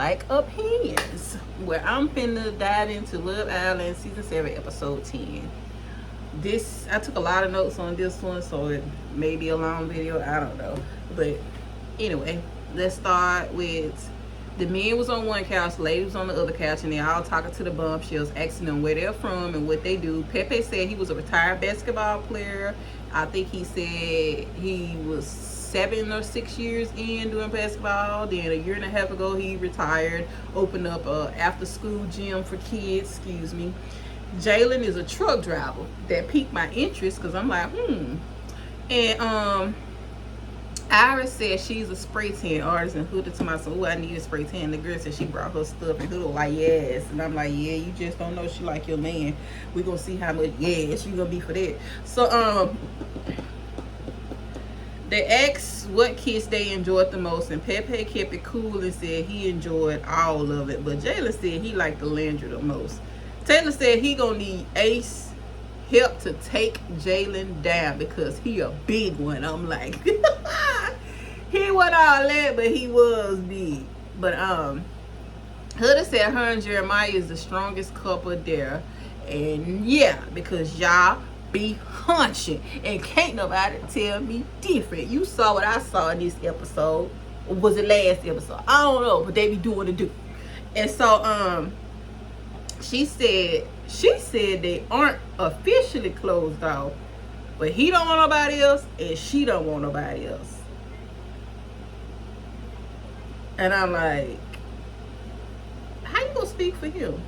Like Opinions, where I'm finna dive into Love Island season 7, episode 10. This I took a lot of notes on this one, so it may be a long video. I don't know, but anyway, let's start with the men was on one couch, ladies was on the other couch, and they all talking to the bombshells, asking them where they're from and what they do. Pepe said he was a retired basketball player. I think he said he was 7 or 6 years in doing basketball. Then a year and a half ago he retired, opened up a after school gym for kids. Excuse me. Jalen is a truck driver. That piqued my interest because I'm like, And Iris said she's a spray tan artist, and Huda to myself, oh, I need a spray tan. The girl said she brought her stuff, and Huda was like, yes. And I'm like, yeah, you just don't know she like your man. We gonna see how much yes you gonna be for that. So they asked what kiss they enjoyed the most, and Pepe kept it cool and said he enjoyed all of it, but Jalen said he liked the Landry the most. Taylor said he gonna need Ace help to take Jalen down because he a big one. I'm like, he wasn't all that, but he was big. But Huda said her and Jeremiah is the strongest couple there, and yeah, because y'all be hunching, and can't nobody tell me different. You saw what I saw in this episode, or was it last episode? I don't know, but they be doing the do. And so she said they aren't officially closed off, but he don't want nobody else and she don't want nobody else. And I'm like, how you gonna speak for him?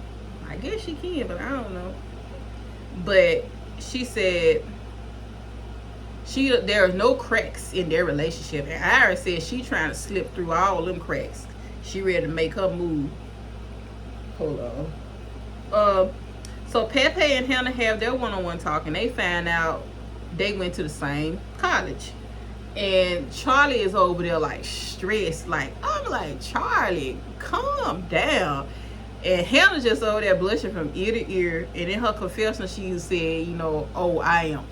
I guess she can, but I don't know. But she said there are no cracks in their relationship, and Iris said she trying to slip through all them cracks. She ready to make her move. Hold on. So Pepe and Hannah have their one-on-one talk, and they find out they went to the same college. And Charlie is over there like stressed. Like, I'm like, Charlie, calm down. And Hannah just over there blushing from ear to ear. And in her confession, she said, oh, I am.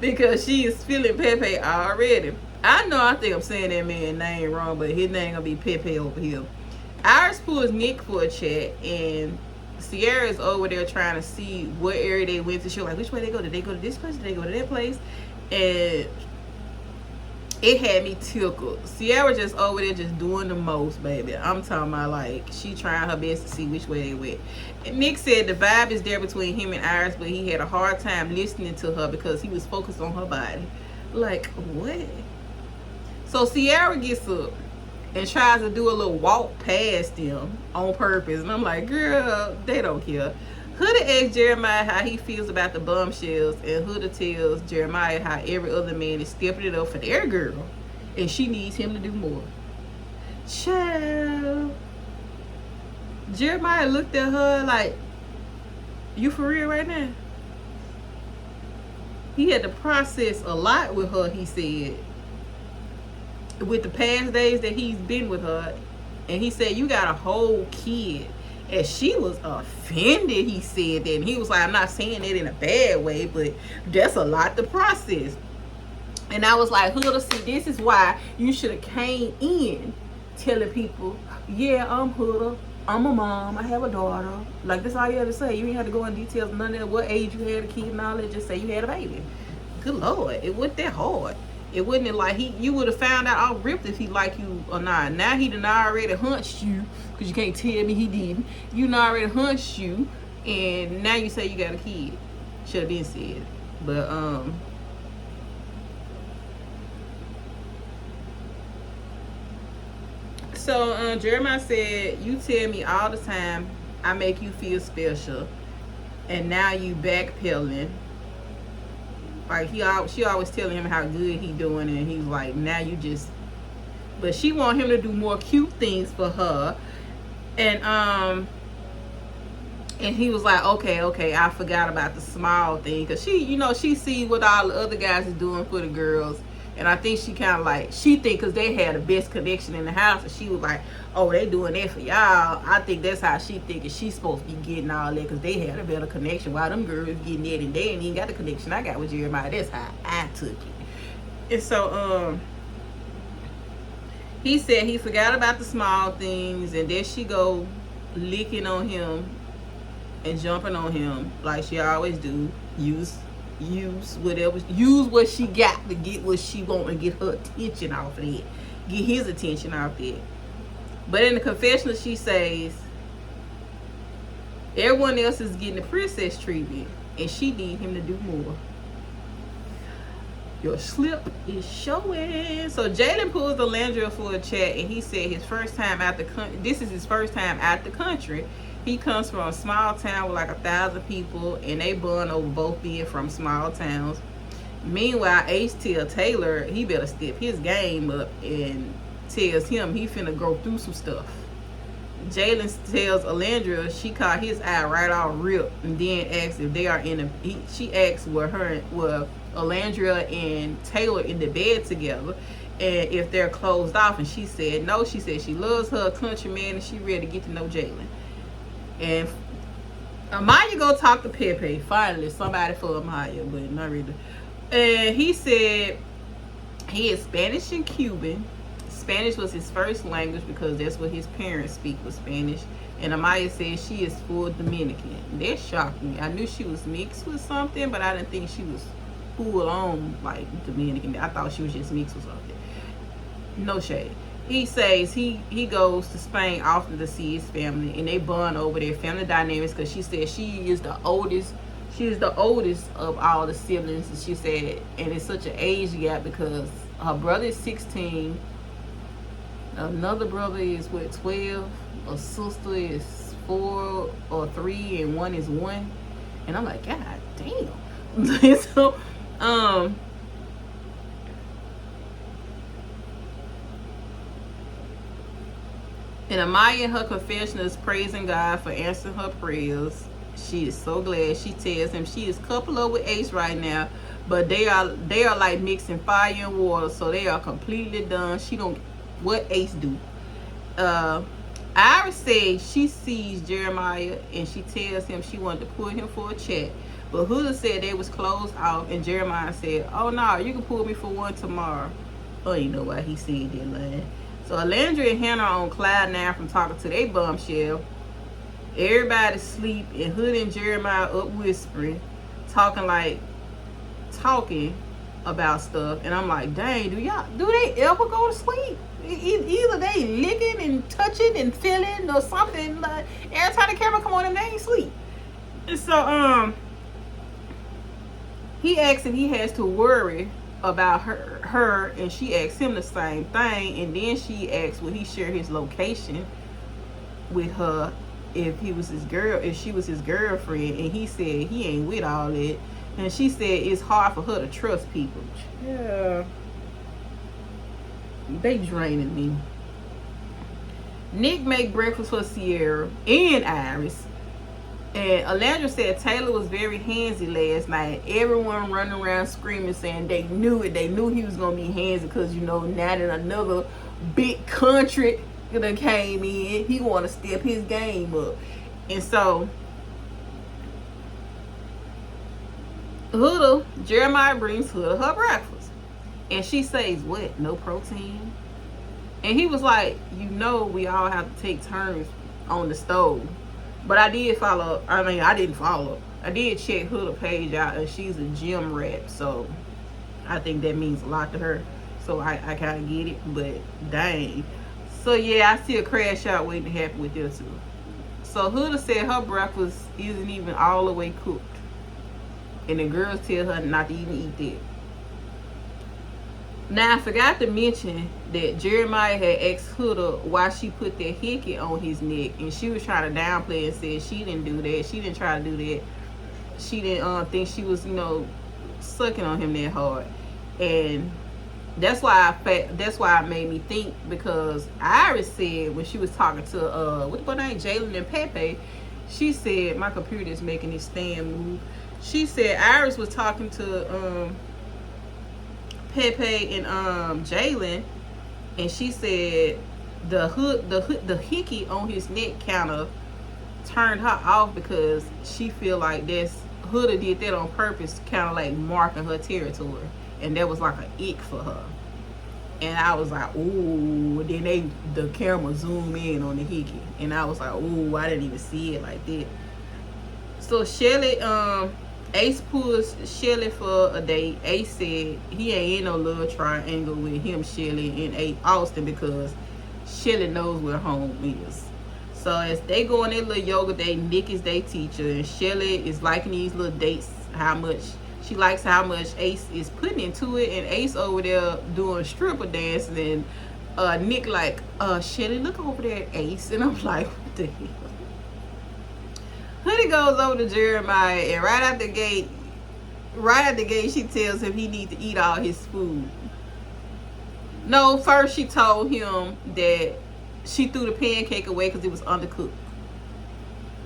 Because she is feeling Pepe already. I think I'm saying that man's name wrong, but his name gonna be Pepe over here. Iris pulls Nick for a chat, and Sierra is over there trying to see what area they went to. She was like, which way they go? Did they go to this place? Did they go to that place? And it had me tickled. Sierra just over there just doing the most, baby. I'm talking about like she trying her best to see which way they went. And Nick said the vibe is there between him and Iris, but he had a hard time listening to her because he was focused on her body. Like, what? So Sierra gets up and tries to do a little walk past them on purpose. And I'm like, girl, they don't care. Huda asks Jeremiah how he feels about the bombshells, and Huda tells Jeremiah how every other man is stepping it up for their girl, and she needs him to do more. Child. Jeremiah looked at her like, you for real right now? He had to process a lot with her, he said, with the past days that he's been with her. And he said, you got a whole kid. And she was offended he said that. And he was like, I'm not saying it in a bad way, but that's a lot to process. And I was like, Huda, see, this is why you should have came in telling people, yeah, I'm Huda, I'm a mom, I have a daughter. Like, that's all you had to say. You didn't have to go in details, none of that, what age you had a kid and all that. Just say you had a baby. Good Lord, it wasn't that hard. It wasn't like you would have found out all ripped if he liked you or not. Now he done already hunched you, because you can't tell me he didn't. You done already hunched you, and now you say you got a kid. Should have been said. But so Jeremiah said, you tell me all the time I make you feel special, and now you backpedaling. Like she always telling him how good he doing, and he's like, now you just. But she want him to do more cute things for her, and he was like, okay, I forgot about the small thing, cause she see what all the other guys is doing for the girls, and I think she kind of like think cause they had the best connection in the house, and she was like, oh, they doing that for y'all. I think that's how she thinking she's supposed to be getting all that, because they had a better connection. While them girls getting that, and they ain't even got the connection I got with Jeremiah. That's how I took it. And so He said he forgot about the small things, and there she go licking on him and jumping on him like she always do. Use whatever, use what she got to get what she want and get her attention off of it, get his attention off it. But in the confessional, she says everyone else is getting the princess treatment, and she need him to do more. Your slip is showing. So Jalen pulls Alandria for a chat, and he said his first time out the country. This is his first time out the country. He comes from a small town with like 1,000 people, and they bond over both being from small towns. Meanwhile, Ace tells Taylor he better step his game up and tells him he finna go through some stuff. Jalen tells Alandria she caught his eye right off rip, and then asks if they are in a. She asks were Alandria and Taylor in the bed together, and if they're closed off, and she said no. She said she loves her countryman and she ready to get to know Jalen. And Amaya go talk to Pepe. Finally, somebody for Amaya, but not really. And he said he is Spanish and Cuban. Spanish was his first language because that's what his parents speak, was Spanish. And Amaya said she is full Dominican. That shocked me. I knew she was mixed with something, but I didn't think she was full on like Dominican. I thought she was just mixed with something. No shade. He says he goes to Spain often to see his family, and they bond over their family dynamics because she said she is the oldest. She is the oldest of all the siblings, and she said, and it's such an age gap because her brother is 16. Another brother is 12, a sister is 4 or 3, and one is 1. And I'm like, God damn. So and Amaya in her confession is praising God for answering her prayers. She is so glad. She tells him she is coupled up with Ace right now, but they are like mixing fire and water, so they are completely done. She don't what Ace do. Iris says she sees Jeremiah and she tells him she wanted to pull him for a chat, but Huda said they was closed off, and Jeremiah said, oh no, you can pull me for one tomorrow. Oh, you know why he said that line. So Alandria and Hannah are on cloud now from talking to their bombshell. Everybody sleep, and Hood and Jeremiah up whispering, talking about stuff. And I'm like, dang, do they ever go to sleep? Either they licking and touching and feeling or something. Like every time the camera come on them, they ain't sleep. And so he asks if he has to worry about her, and she asks him the same thing, and then she asks will he share his location with her if she was his girlfriend, and he said he ain't with all that, and she said it's hard for her to trust people. Yeah, they draining me. Nick make breakfast for Sierra and Iris. And Alandria said Taylor was very handsy last night. Everyone running around screaming, saying they knew it. They knew he was going to be handsy because, you know, now that another big country that came in, he want to step his game up. And so, Jeremiah brings Huda her breakfast. And she says, what, no protein? And he was like, you know, we all have to take turns on the stove. But I didn't follow. I did check Huda page out, and she's a gym rat, so I think that means a lot to her. So I kind of get it, but dang. So yeah, I see a crash out waiting to happen with this too. So Huda said her breakfast isn't even all the way cooked, and the girls tell her not to even eat that. Now, I forgot to mention that Jeremiah had asked Huda why she put that hickey on his neck, and she was trying to downplay and said she didn't do that. She didn't try to do that. She didn't think she was, you know, sucking on him that hard. And that's why it made me think, because Iris said when she was talking to what's her name, Jalen and Pepe, she said my computer is making its stand move. She said Iris was talking to Pepe and Jalen, and she said the hickey on his neck kind of turned her off because she feel like Huda did that on purpose, kind of like marking her territory, and that was like an ick for her. And I was like, ooh. Then the camera zoom in on the hickey, and I was like, ooh, I didn't even see it like that. So Shelly, Ace pulls Shelly for a date. Ace said he ain't in no love triangle with him, Shelly, and Austin, because Shelly knows where home is. So as they go on their little yoga day, Nick is their teacher, and Shelly is liking these little dates, how much she likes how much Ace is putting into it, and Ace over there doing stripper dancing, and Nick like, Shelly, look over there at Ace. And I'm like, what the hell? Honey goes over to Jeremiah, and right out the gate, she tells him he needs to eat all his food. No, first she told him that she threw the pancake away because it was undercooked.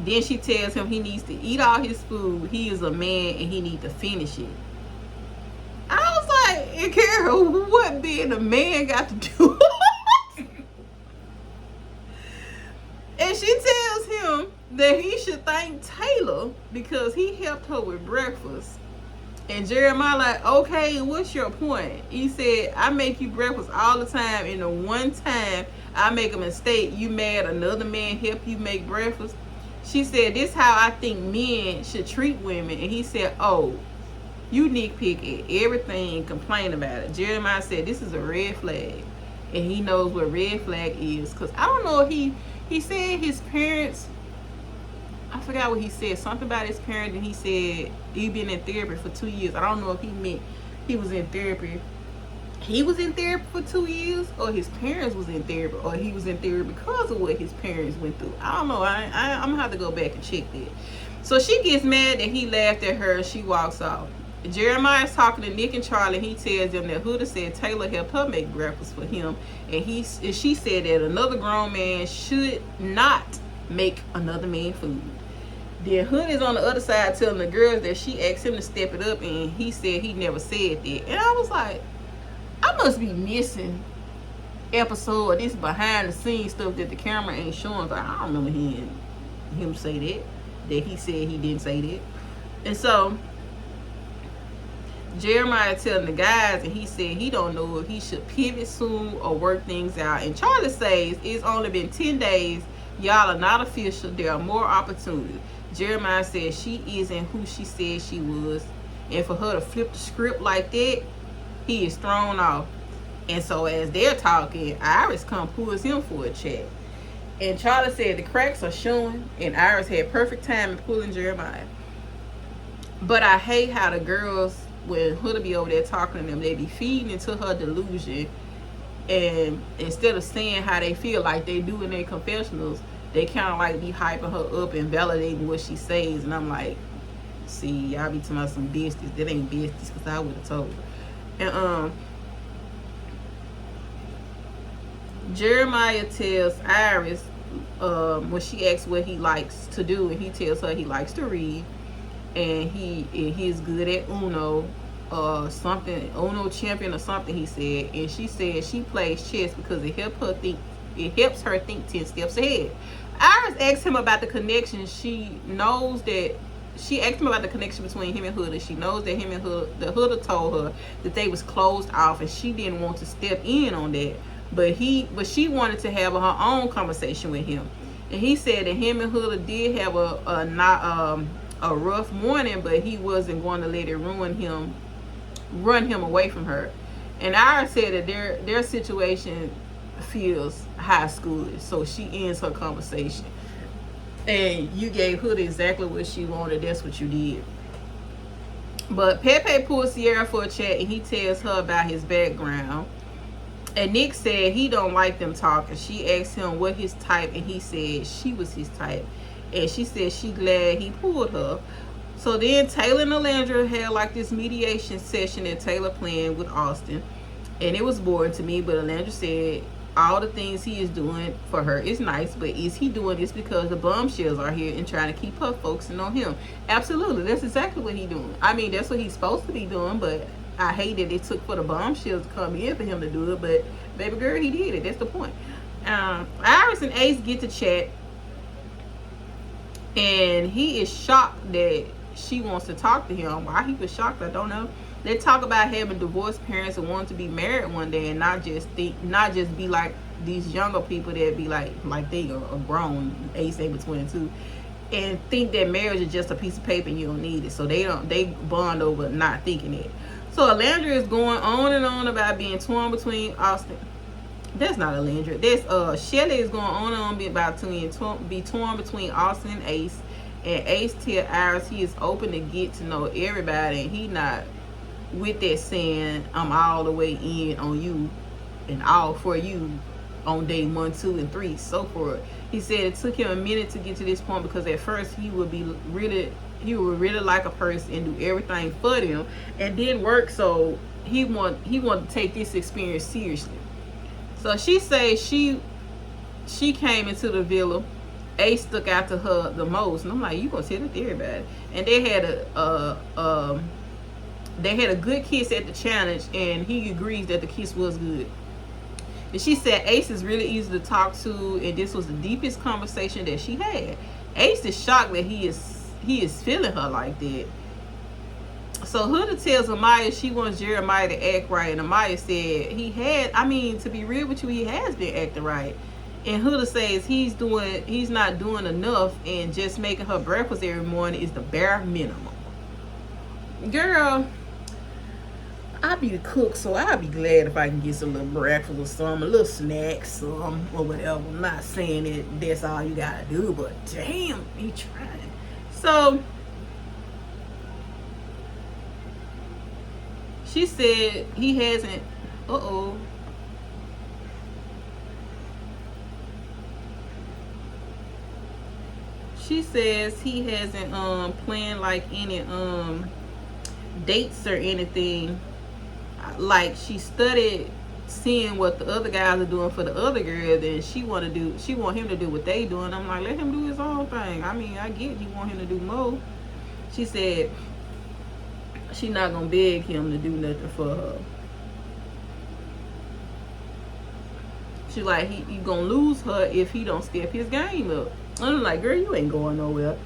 Then she tells him he needs to eat all his food. He is a man and he needs to finish it. I was like, hey, Carol, what being a man got to do? And she tells him that he should thank Taylor because he helped her with breakfast. And Jeremiah like, okay, what's your point? He said, I make you breakfast all the time, and the one time I make a mistake, you mad another man help you make breakfast? She said, this how I think men should treat women. And he said, oh, you nitpick at everything and complain about it. Jeremiah said, this is a red flag. And he knows what red flag is. Because I don't know if he said his parents, I forgot what he said, something about his parents, and he said he been in therapy for 2 years. I don't know if he meant he was in therapy. He was in therapy for 2 years, or his parents was in therapy, or he was in therapy because of what his parents went through. I don't know. I'm gonna have to go back and check that. So she gets mad that he laughed at her. She walks off. Jeremiah is talking to Nick and Charlie. He tells them that Huda said Taylor helped her make breakfast for him, and she said that another grown man should not make another man food. Then Hood is on the other side telling the girls that she asked him to step it up, and he said he never said that. And I was like, I must be missing episode of this behind the scenes stuff that the camera ain't showing. But I don't remember him say that he said he didn't say that. And so Jeremiah telling the guys, and he said he don't know if he should pivot soon or work things out. And Charlie says it's only been 10 days. Y'all are not official. There are more opportunities. Jeremiah said she isn't who she said she was. And for her to flip the script like that, he is thrown off. And so as they're talking, Iris pulls him for a chat. And Charlie said the cracks are showing, and Iris had perfect time in pulling Jeremiah. But I hate how the girls, when Huda be over there talking to them, they be feeding into her delusion. And instead of saying how they feel like they do in their confessionals, they kind of like be hyping her up and validating what she says. And I'm like, see, y'all be talking about some business. That ain't business, because I would have told her. And Jeremiah tells Iris when she asks what he likes to do, and he tells her he likes to read, and he's good at Uno, something, Uno champion or something, he said. And she said she plays chess because it helps her think 10 steps ahead. Iris asked him about the connection. She asked him about the connection between him and Huda. She knows that him and Huda told her that they was closed off, and she didn't want to step in on that. But she wanted to have her own conversation with him. And he said that him and Huda did have a rough morning, but he wasn't going to let it run him away from her. And Iris said that their situation feels high schoolish, so she ends her conversation. And you gave Huda exactly what she wanted. That's what you did. But Pepe pulls Sierra for a chat, and he tells her about his background. And Nick said he don't like them talking. She asked him what his type, and he said she was his type. And she said she glad he pulled her. So then Taylor and Alandra had like this mediation session that Taylor planned with Austin. And it was boring to me, but Alandra said all the things he is doing for her is nice, but is he doing this because the bombshells are here and trying to keep her focusing on him? Absolutely. That's exactly what he's doing. I mean, that's what he's supposed to be doing, but I hate that it took for the bombshells to come in for him to do it, but baby girl, he did it. That's the point. Iris and Ace get to chat, and he is shocked that she wants to talk to him. Why he was shocked, I don't know. They talk about having divorced parents and wanting to be married one day, and not just be like these younger people that be like they are grown, age able 22, and think that marriage is just a piece of paper and you don't need it. So they bond over not thinking it. So Alandra is going on and on about being torn between Austin. That's not Alandra. That's Shelly is going on and on about be torn between Austin and Ace. And Ace tell Iris he is open to get to know everybody, and he not with that saying I'm all the way in on you and all for you on day 1, 2, and 3, so forth. He said it took him a minute to get to this point because at first he would really like a person and do everything for them, and didn't work. So he wanted to take this experience seriously. So she says she came into the villa. Ace stuck out to her the most, and I'm like, you gonna tell it to everybody? And they had a good kiss at the challenge, and he agrees that the kiss was good. And she said Ace is really easy to talk to, and this was the deepest conversation that she had. Ace is shocked that he is feeling her like that. So Huda tells Amaya she wants Jeremiah to act right, and Amaya said to be real with you, he has been acting right. And Huda says he's not doing enough, and just making her breakfast every morning is the bare minimum. Girl, I be the cook, so I'll be glad if I can get some little breakfast or something, a little snacks, or whatever. I'm not saying that that's all you gotta do, but damn, he trying. So she said he hasn't. She says he hasn't planned like any dates or anything. Like, she studied seeing what the other guys are doing for the other girls, and she want him to do what they doing. I'm like, let him do his own thing. I mean, I get you want him to do more. She said she not gonna beg him to do nothing for her. She like, you gonna lose her if he don't step his game up. I'm like, girl, you ain't going nowhere.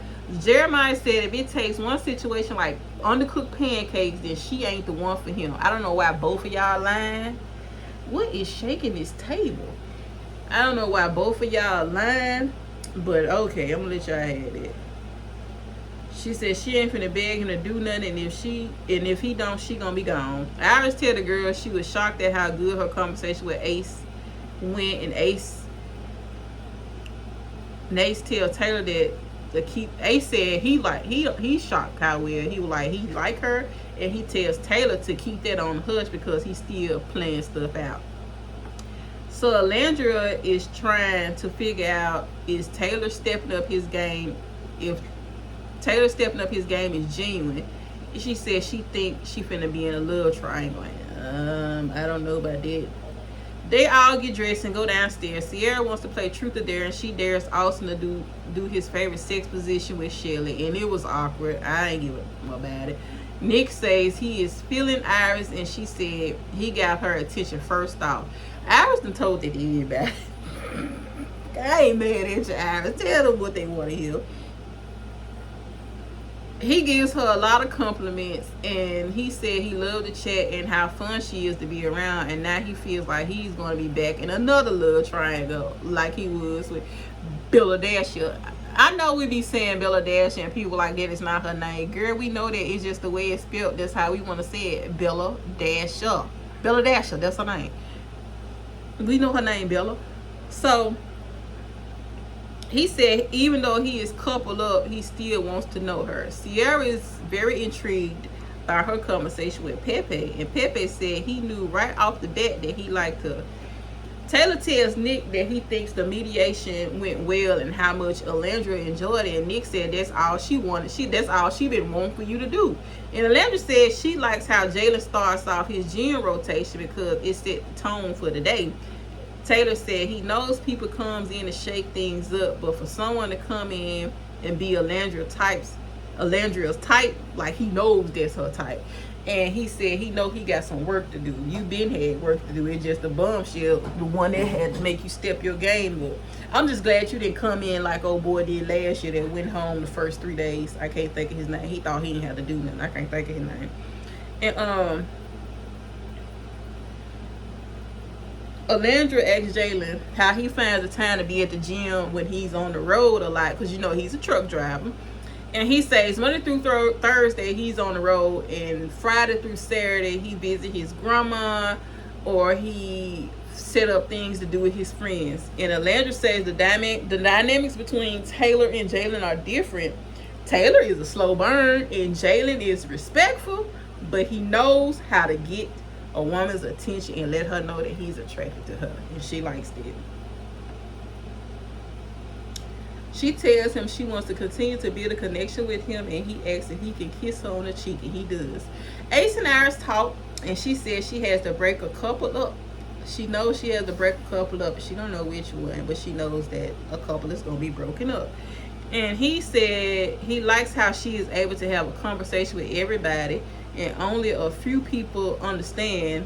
Jeremiah said if it takes one situation like undercooked pancakes, then she ain't the one for him. I don't know why both of y'all lying. What is shaking this table? I don't know why both of y'all lying, but okay, I'm gonna let y'all have it. She said she ain't finna beg him to do nothing, and if he don't, she gonna be gone. Iris tell the girl she was shocked at how good her conversation with Ace went, and Ace tell Taylor that Ace said he shocked how well he was like he like her, and he tells Taylor to keep that on hush because he's still playing stuff out. So Alandra is trying to figure out, is Taylor stepping up his game? If Taylor stepping up his game is genuine, she says she thinks she finna be in a love triangle. I don't know about that. They all get dressed and go downstairs. Sierra wants to play truth or dare, and she dares Austin to do his favorite sex position with Shelly, and it was awkward. I ain't give a about it. Nick says he is feeling Iris, and she said he got her attention first off. Iris done told that to everybody. I ain't mad at you, Iris. Tell them what they want to hear. He gives her a lot of compliments, and he said he loved the chat and how fun she is to be around, and now he feels like he's going to be back in another love triangle like he was with Bella Dasher. I know we be saying Bella Dasher and people like that, it's not her name. Girl, we know that it's just the way it's spelled. That's how we want to say it. Bella Dasher. Bella Dasher, that's her name. We know her name, Bella. So he said even though he is coupled up, he still wants to know her. Sierra is very intrigued by her conversation with Pepe, and Pepe said he knew right off the bat that he liked her. Taylor tells Nick that he thinks the mediation went well and how much Alandra enjoyed it, and Nick said that's all she wanted. That's all she been wanting for you to do. And Alandra said she likes how Jalen starts off his gym rotation because it set the tone for the day. Taylor said he knows people comes in to shake things up, but for someone to come in and be Alandra types, Alandria's type, like he knows that's her type. And he said he know he got some work to do. You been had work to do. It's just the bombshell, the one that had to make you step your game up. I'm just glad you didn't come in like old boy did last year that went home the first 3 days. I can't think of his name. He thought he didn't have to do nothing. I can't think of his name. And Alandra asked Jalen how he finds the time to be at the gym when he's on the road a lot, because you know he's a truck driver. And he says Monday through Thursday he's on the road, and Friday through Saturday he visit his grandma, or he set up things to do with his friends. And Alandra says the dynamics between Taylor and Jalen are different. Taylor is a slow burn and Jalen is respectful, but he knows how to get a woman's attention and let her know that he's attracted to her, and she likes it. She tells him she wants to continue to build a connection with him, and he asks if he can kiss her on the cheek, and he does. Ace and Iris talk, and she says she has to break a couple up. She knows she has to break a couple up. She don't know which one, but she knows that a couple is going to be broken up. And he said he likes how she is able to have a conversation with everybody, and only a few people understand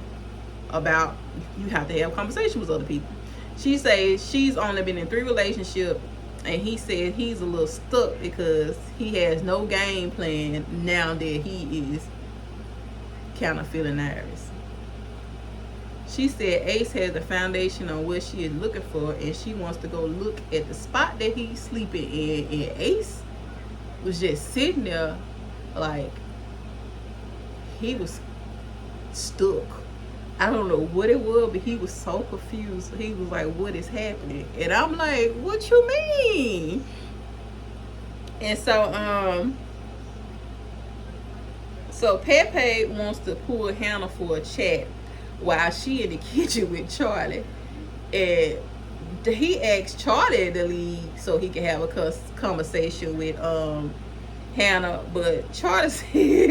about you have to have a conversation with other people. She says she's only been in 3 relationships, and he said he's a little stuck because he has no game plan now that he is kind of feeling Iris. She said Ace has a foundation on what she is looking for, and she wants to go look at the spot that he's sleeping in. And Ace was just sitting there like he was stuck. I don't know what it was, but he was so confused. He was like, what is happening? And I'm like, what you mean? And so Pepe wants to pull Hannah for a chat while she in the kitchen with Charlie. And he asked Charlie to leave so he can have a conversation with Hannah. But Charlie said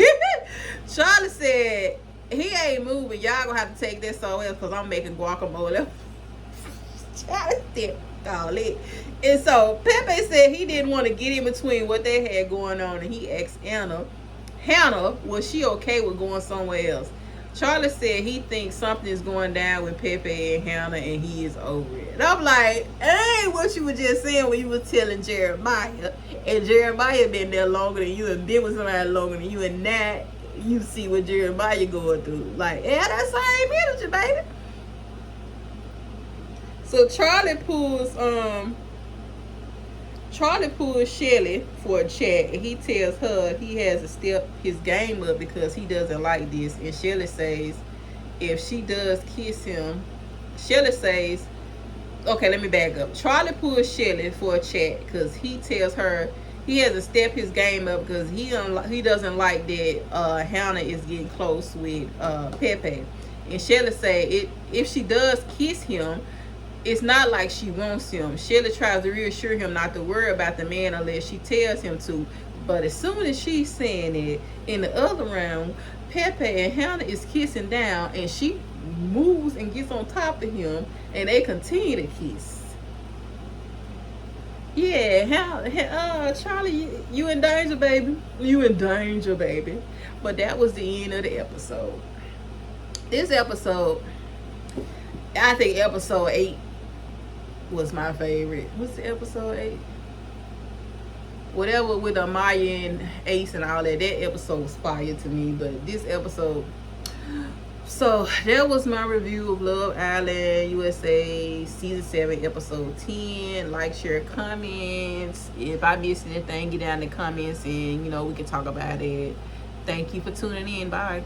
he ain't moving. Y'all gonna have to take this somewhere else because I'm making guacamole. Charlie said all it. And so Pepe said he didn't want to get in between what they had going on, and he asked Hannah, was she okay with going somewhere else? Charlie said he thinks something is going down with Pepe and Hannah, and he is over it. And I'm like, ain't what you were just saying when you were telling Jeremiah. And Jeremiah been there longer than you, and been with somebody longer than you, and now you see what Jeremiah going through. Like, yeah, that same energy, baby. So Charlie pulls Shelly for a chat, and he tells her he has to step his game up because he doesn't like this. And Shelly says if she does kiss him, Shelly says, okay, let me back up. Charlie pulls Shelly for a chat because he tells her he has to step his game up because he doesn't like that Hannah is getting close with Pepe. And Shelly say if she does kiss him, it's not like she wants him. Shelly tries to reassure him not to worry about the man unless she tells him to. But as soon as she's saying it, in the other round, Pepe and Hannah is kissing down, and she moves and gets on top of him, and they continue to kiss. Yeah, Charlie, you in danger, baby. You in danger, baby. But that was the end of the episode. This episode, I think episode 8 was my favorite. What's the episode 8? Whatever with Amaya and Ace and all that. That episode was fire to me. But this episode, so that was my review of Love Island USA season 7 episode 10. Like, share, comments. If I missed anything, get down in the comments and we can talk about it. Thank you for tuning in. Bye.